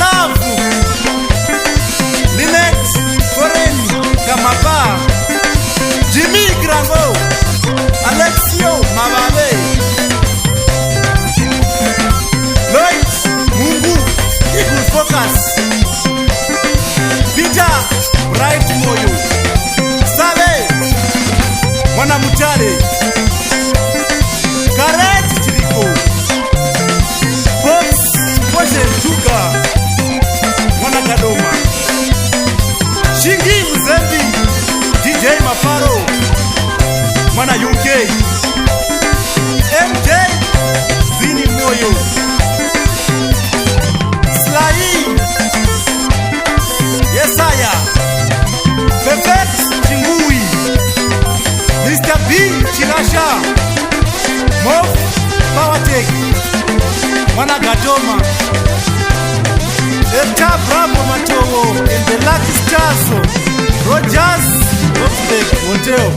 Malavu, Linet Koreni Kamapa, Jimmy Grango, Alexio Mababe, Lloyd Mungu, Eagle Focus, Peter Bright Moyo, Sale Mwana Mutare, Kareti Chiriko, Box Moshe Tuga, Mwana Kadoma, Shingi Mzembi, DJ Mafaro, Mwana UK, MJ Zini Moyo, Slai Yesaya, Perfect Chingui, Mr. B Chirasha, Mof Powertech, Mwana Gadoma, Eta Bravo Matowo, and the Lucky Stars, Rogers, Wolfbeck, Monteo.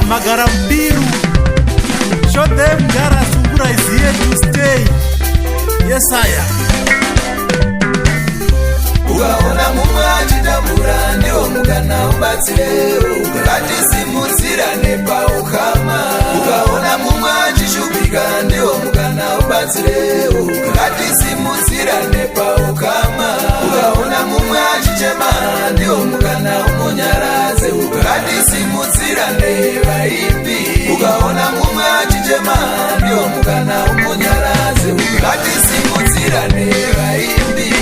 Magarambiru, show them Gara Sungura is here to stay. Yes, I am. Ugaona mumwe achitambura ndiwo mukana ubatsire ukatisimudzira nepaukama. Ugaona mumwe achishupika ndiwo mukana ubatsire ukatisimudzira nepaukama. Ugaona mumwe achichema ndiwo mukana umunyaradze ukatisimudzira nevaimbi. Ugaona mumwe achichema ndiwo mukana umunyaradze ukatisimudzira nevaimbi.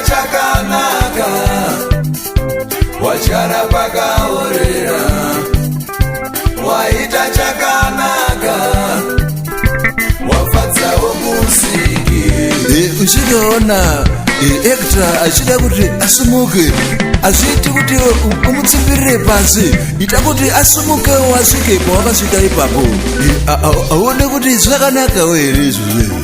chakanaka wadyara pakaorera waita chakanaka wafadzawo musiki uchikaona ekta achida kuti asumuke azviiti kuti umutsimbirire pasi ita kuti asumukewo asvike pawakasvika ipapo aone kuti zvakanakawo here izvozvo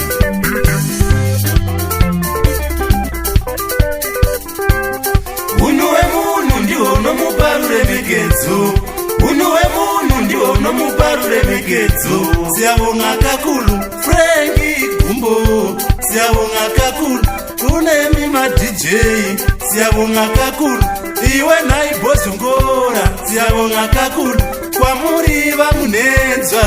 unhu hwemunhu ndihwo unomupa ruremekedzo unhu hwemunhu ndihwo unomupa ruremekedzo siyabonga kakulu Frankie Gumbo siyabonga kakulu kunemi madj siyabonga kakulu iwe naibhozongora siyabonga kakulu kwamuri vamunenzwa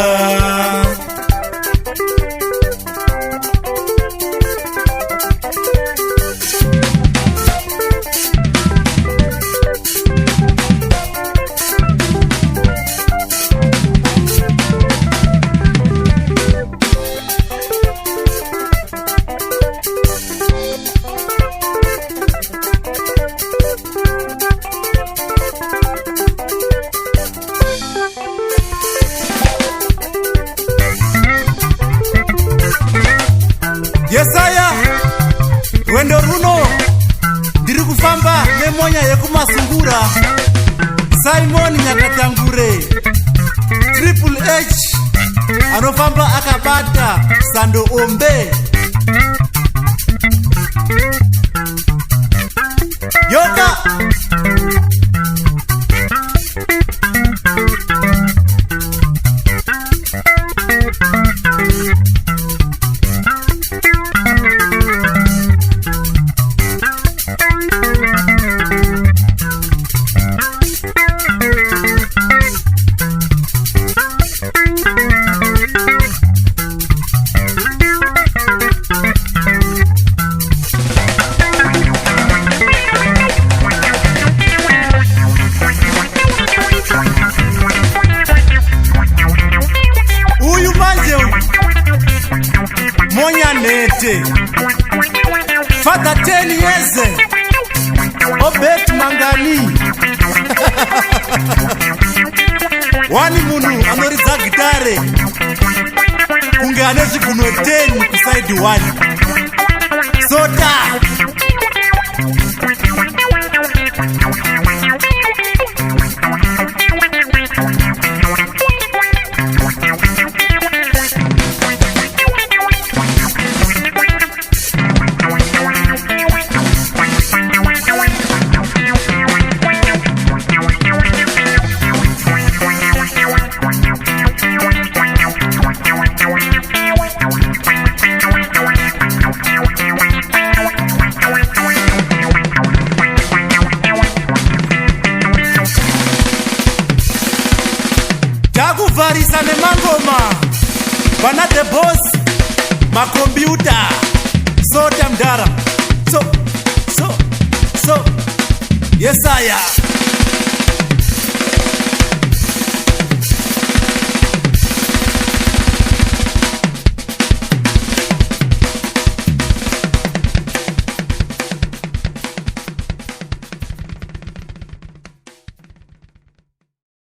Yesaya rwendo runo ndiri kufamba nemonya yekumasungura Simon Nyakatangure Triple H anofamba akabata Sando Ombe Yoka Father 10 years Obet Mangani Wani munu anoridza gitare kunge ane zvigunwe 10 kusaidi 1 Sota Varisa nemangoma Bana the boss Makompyuta Sota mdara So Yesaya